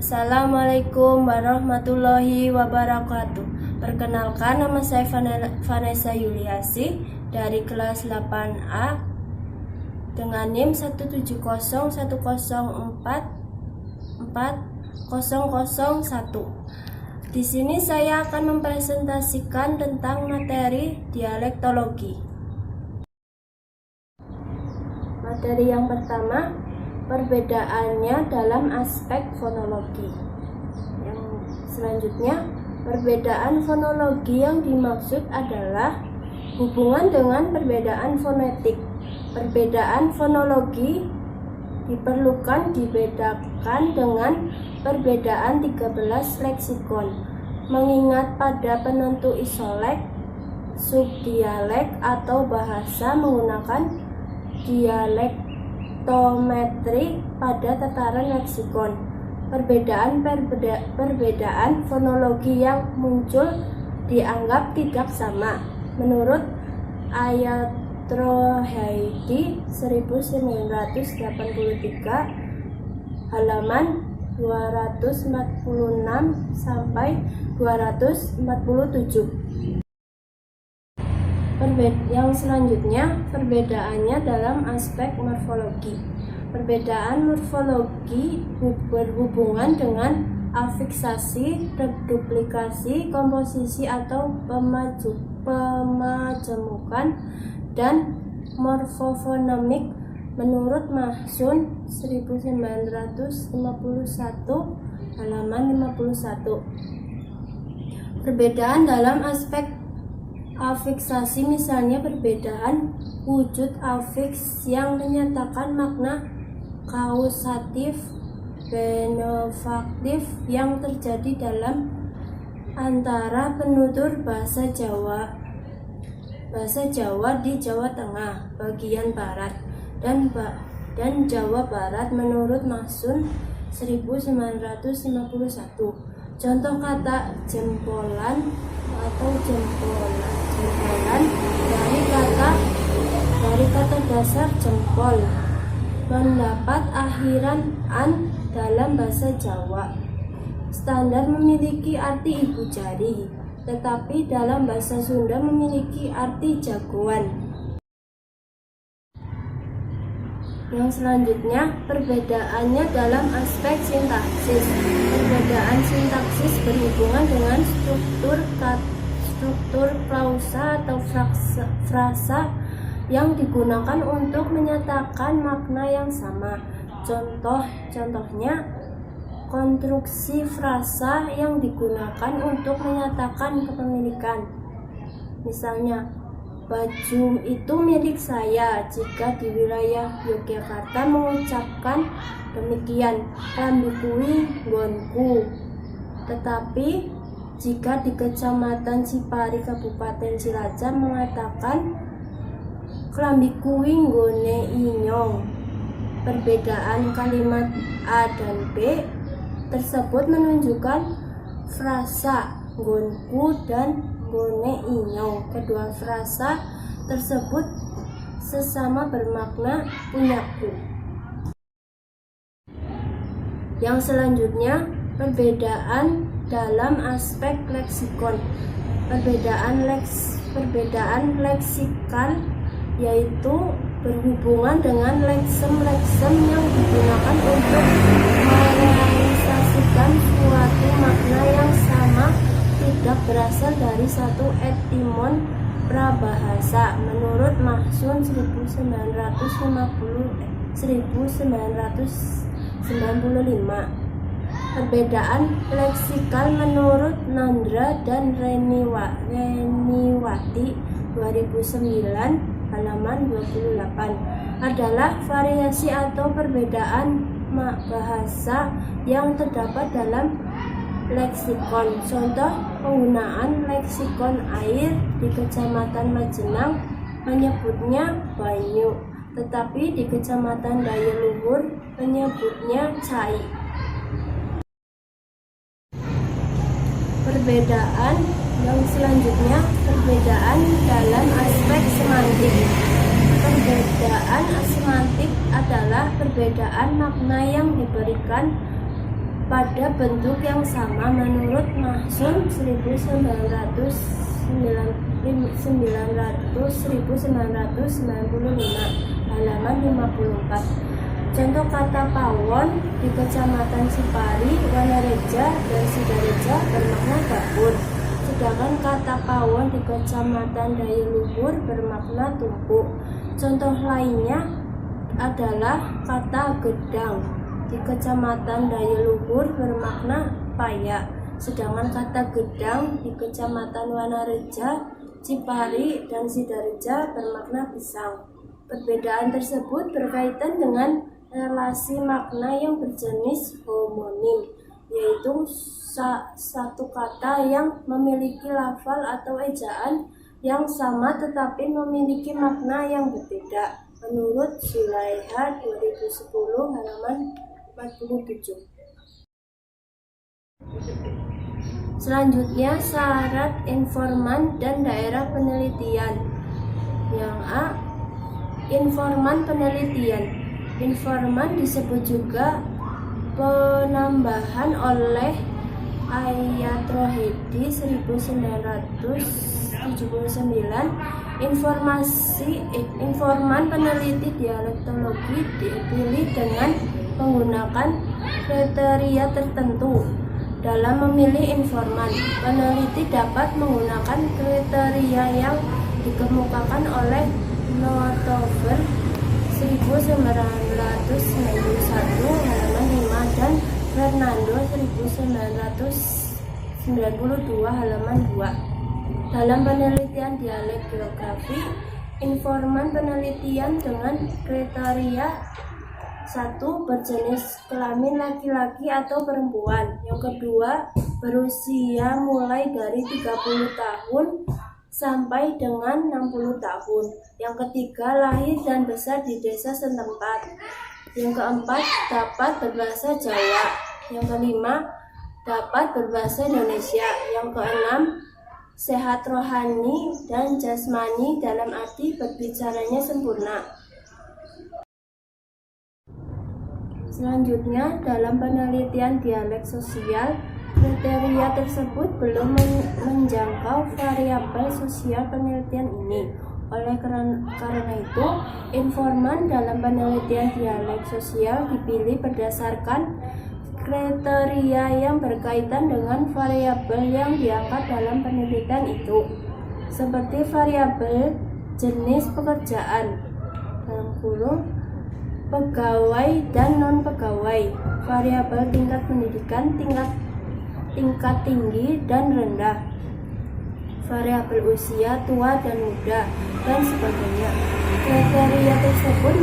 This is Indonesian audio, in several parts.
Assalamualaikum warahmatullahi wabarakatuh. Perkenalkan, nama saya Vanessa Yuliasi dari kelas 8A dengan NIM 17010444001. Di sini saya akan mempresentasikan tentang materi dialektologi. Materi yang pertama, perbedaannya dalam aspek fonologi. Yang selanjutnya, perbedaan fonologi yang dimaksud adalah hubungan dengan perbedaan fonetik. Perbedaan fonologi diperlukan dibedakan dengan perbedaan 13 leksikon, mengingat pada penentu isolek, subdialek atau bahasa menggunakan dialektometri pada tataran leksikon. Perbedaan fonologi yang muncul dianggap tidak sama. Menurut Ayatrohaidi 1983 halaman 246 sampai 247. Yang selanjutnya, perbedaannya dalam aspek morfologi. Perbedaan morfologi berhubungan dengan afiksasi, reduplikasi, komposisi atau pemajemukan, dan morfofonemik menurut Mahsun 1951 halaman 51. Perbedaan dalam aspek afiksasi, misalnya perbedaan wujud afiks yang menyatakan makna kausatif benefaktif yang terjadi dalam antara penutur bahasa Jawa di Jawa Tengah bagian barat dan Jawa Barat menurut Mahsun 1951. Contoh kata jempolan atau jempolan dari kata dasar jempol mendapat akhiran an dalam bahasa Jawa. Standar memiliki arti ibu jari, tetapi dalam bahasa Sunda memiliki arti jagoan. Yang selanjutnya, perbedaannya dalam aspek sintaksis. Perbedaan sintaksis berhubungan dengan struktur klausa atau frasa yang digunakan untuk menyatakan makna yang sama. Contohnya, konstruksi frasa yang digunakan untuk menyatakan kepemilikan. Misalnya, baju itu milik saya. Jika di wilayah Yogyakarta mengucapkan demikian, klambi kuwi nggonku. Tetapi jika di Kecamatan Cipari, Kabupaten Cilacap mengatakan klambi kuwi nggone inyong. Perbedaan kalimat A dan B tersebut menunjukkan frasa nggonku dan nggone inyong. Kedua frasa tersebut sesama bermakna punyaku. Yang selanjutnya, perbedaan dalam aspek leksikon. Perbedaan leksikal yaitu berhubungan dengan leksem yang digunakan untuk merealisasikan suatu makna yang sama tidak berasal dari satu etimon prabahasa menurut Mahsun 1995. Perbedaan leksikal menurut Nandra dan Reniwati 2009 halaman 28 adalah variasi atau perbedaan bahasa yang terdapat dalam leksikon. Contoh, penggunaan leksikon air di Kecamatan Majenang menyebutnya banyu, tetapi di Kecamatan Daya Luhur menyebutnya cai. Perbedaan yang selanjutnya, perbedaan dalam aspek semantik. Perbedaan semantik adalah perbedaan makna yang diberikan pada bentuk yang sama menurut Mahsun 1995 halaman 54. Contoh kata pawon di Kecamatan Cipari, Wanareja, dan Sidareja bermakna dapur. Sedangkan kata pawon di Kecamatan Dayaluhur bermakna tumpuk. Contoh lainnya adalah kata gedang di Kecamatan Dayaluhur bermakna payak. Sedangkan kata gedang di Kecamatan Wanareja, Cipari, dan Sidareja bermakna pisang. Perbedaan tersebut berkaitan dengan relasi makna yang berjenis homonim, yaitu satu kata yang memiliki lafal atau ejaan yang sama tetapi memiliki makna yang berbeda, menurut Zulaiha 2010 halaman 47. Selanjutnya, syarat informan dan daerah penelitian. Yang A, informan penelitian. Informan disebut juga penambahan oleh Ayatrohedi 1979. Informan peneliti dialektologi dipilih dengan menggunakan kriteria tertentu. Dalam memilih informan, peneliti dapat menggunakan kriteria yang dikemukakan oleh Notover 1991 halaman 5 dan Fernando 1992 halaman 2. Dalam penelitian dialek geografi, informan penelitian dengan kriteria 1. Berjenis kelamin laki-laki atau perempuan. Yang kedua, berusia mulai dari 30 tahun sampai dengan 60 tahun. Yang ketiga, lahir dan besar di desa setempat. Yang keempat, dapat berbahasa Jawa. Yang kelima, dapat berbahasa Indonesia. Yang keenam, sehat rohani dan jasmani dalam arti berbicaranya sempurna. Selanjutnya, dalam penelitian dialek sosial, kriteria tersebut belum menjangkau variabel sosial penelitian ini. Oleh karena itu, informan dalam penelitian dialek sosial dipilih berdasarkan kriteria yang berkaitan dengan variabel yang diangkat dalam penelitian itu, seperti variabel jenis pekerjaan dalam kurung pegawai dan non-pegawai, variabel tingkat pendidikan, tingkat tinggi dan rendah, variabel usia, tua dan muda, dan sebagainya. Kriteria tersebut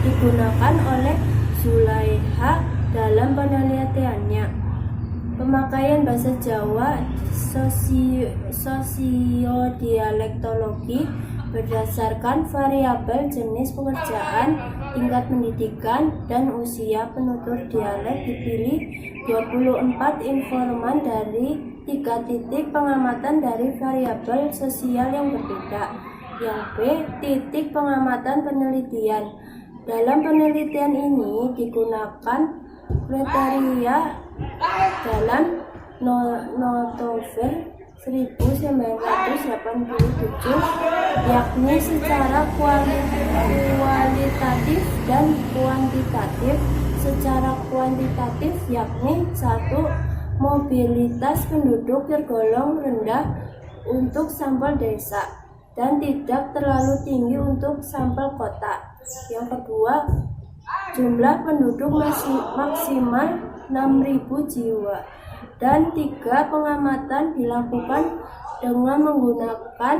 digunakan oleh Zulaiha dalam penelitiannya. Pemakaian bahasa Jawa sosiodialektologi berdasarkan variabel jenis pekerjaan, tingkat pendidikan, dan usia penutur dialek dipilih 24 informan dari 3 titik pengamatan dari variabel sosial yang berbeda. Yang B, titik pengamatan penelitian. Dalam penelitian ini digunakan kriteria dalam Notover 1987, yakni secara kualitatif dan kuantitatif. Secara kuantitatif yakni 1. Mobilitas penduduk tergolong rendah untuk sampel desa dan tidak terlalu tinggi untuk sampel kota. Yang kedua, jumlah penduduk maksimal 6.000 jiwa. Dan 3. Pengamatan dilakukan dengan menggunakan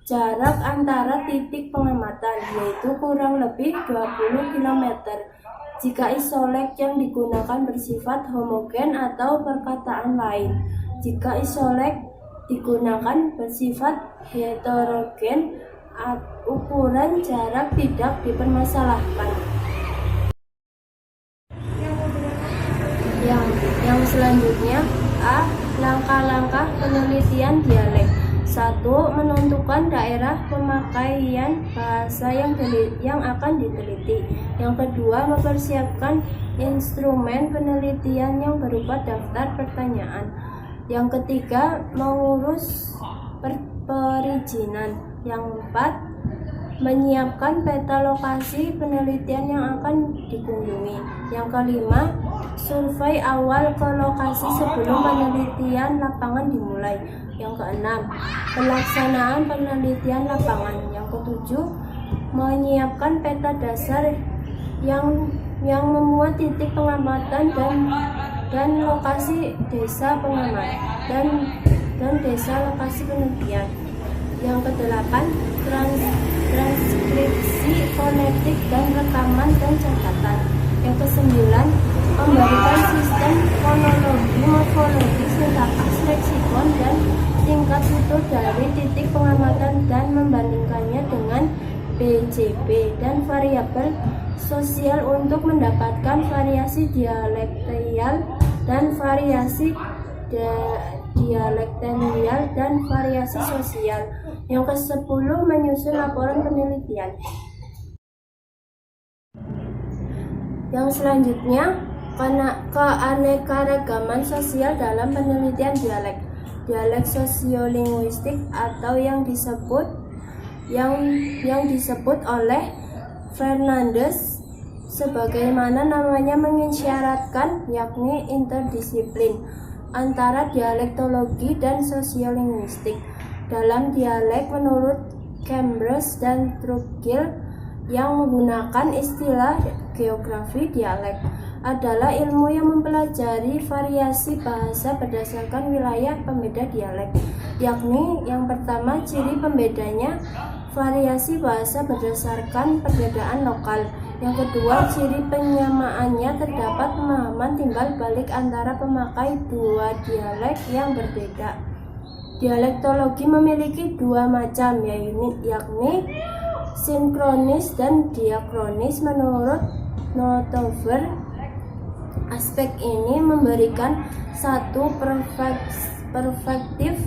jarak antara titik pengamatan, yaitu kurang lebih 20 km. Jika isolek yang digunakan bersifat homogen atau perkataan lain. Jika isolek digunakan bersifat heterogen, ukuran jarak tidak dipermasalahkan. Yang selanjutnya, A. Langkah-langkah penelitian dialek. Satu, menentukan daerah pemakaian bahasa yang akan diteliti. Yang kedua, mempersiapkan instrumen penelitian yang berupa daftar pertanyaan. Yang ketiga, mengurus perizinan. Yang keempat, menyiapkan peta lokasi penelitian yang akan dikunjungi. Yang kelima, survei awal ke lokasi sebelum penelitian lapangan dimulai. Yang keenam, pelaksanaan penelitian lapangan. Yang ketujuh, menyiapkan peta dasar yang memuat titik pengamatan dan lokasi desa pengamat dan desa lokasi penelitian. Yang kedelapan, transkripsi fonetik dan rekaman dan catatan. Yang kesembilan, memberikan sistem fonologi, morfologi, sintaksis, leksikon, dan tingkat tutur dari titik pengamatan dan membandingkannya dengan BJB dan variabel sosial untuk mendapatkan variasi dialektial dan variasi dialektial dan variasi sosial. Yang ke-10, menyusun laporan penelitian. Yang selanjutnya, keanekaragaman sosial dalam penelitian dialek. Dialek sosiolinguistik atau yang disebut oleh Fernandes sebagaimana namanya mengisyaratkan, yakni interdisiplin antara dialektologi dan sosiolinguistik. Dalam dialek, menurut Cambridge dan Trugil yang menggunakan istilah geografi dialek, adalah ilmu yang mempelajari variasi bahasa berdasarkan wilayah pembeda dialek, yakni yang pertama, ciri pembedanya variasi bahasa berdasarkan perbedaan lokal. Yang kedua, ciri penyamaannya terdapat pemahaman timbal balik antara pemakai dua dialek yang berbeda. Dialektologi memiliki dua macam, yakni sinkronis dan diakronis. Menurut Notover, aspek ini memberikan satu perspektif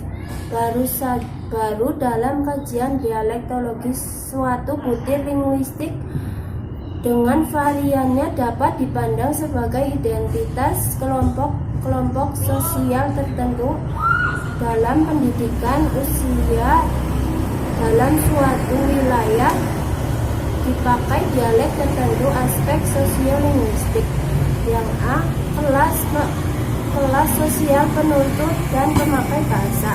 baru dalam kajian dialektologi. Suatu butir linguistik dengan variannya dapat dipandang sebagai identitas kelompok sosial tertentu dalam pendidikan usia dalam suatu wilayah. Dipakai dialek tertentu aspek sosiolinguistik. Yang A, kelas sosial penutur dan pemakai bahasa.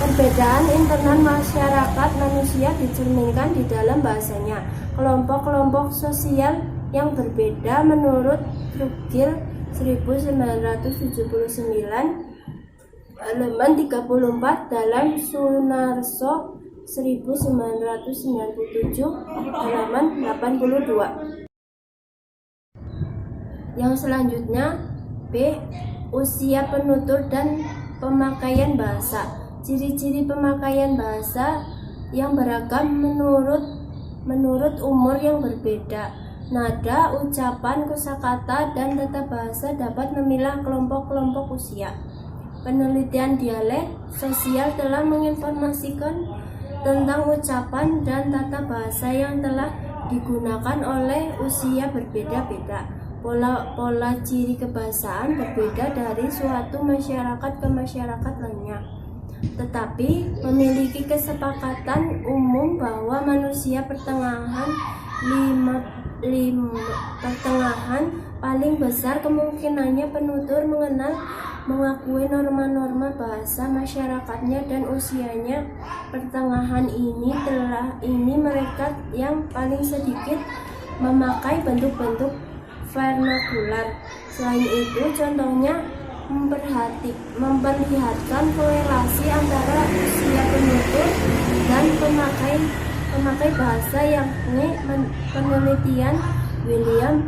Perbedaan internal masyarakat manusia dicerminkan di dalam bahasanya. Kelompok-kelompok sosial yang berbeda menurut Trugil 1979 halaman 34 dalam Sunarso 1997 halaman 82. Yang selanjutnya, B, usia penutur dan pemakaian bahasa. Ciri-ciri pemakaian bahasa yang beragam menurut umur yang berbeda. Nada, ucapan, kosakata, dan tata bahasa dapat memilah kelompok-kelompok usia. Penelitian dialek sosial telah menginformasikan tentang ucapan dan tata bahasa yang telah digunakan oleh usia berbeda-beda. Pola ciri kebahasaan berbeda dari suatu masyarakat ke masyarakat lainnya, tetapi memiliki kesepakatan umum bahwa manusia pertengahan paling besar kemungkinannya penutur mengakui norma-norma bahasa masyarakatnya dan usianya pertengahan ini mereka yang paling sedikit memakai bentuk-bentuk vernakular. Selain itu, contohnya memperlihatkan korelasi antara usia penutur dan pemakai bahasa, yakni penelitian William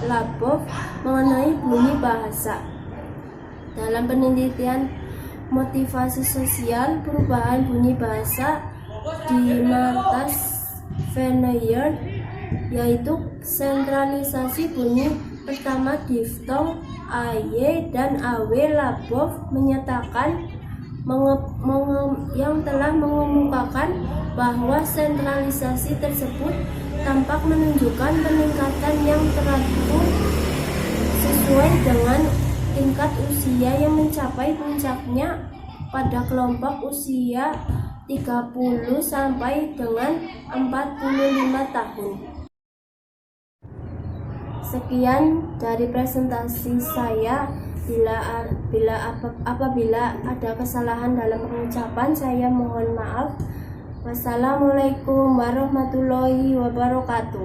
Labov mengenai bunyi bahasa. Dalam penelitian motivasi sosial perubahan bunyi bahasa di Martas Vineyard, yaitu sentralisasi bunyi pertama diftong AY dan AW, Labov menyatakan mengemukakan bahwa sentralisasi tersebut tampak menunjukkan peningkatan yang teratur sesuai dengan tingkat usia yang mencapai puncaknya pada kelompok usia 30 sampai dengan 45 tahun. Sekian dari presentasi saya. Apabila ada kesalahan dalam pengucapan, saya mohon maaf. Wassalamualaikum warahmatullahi wabarakatuh.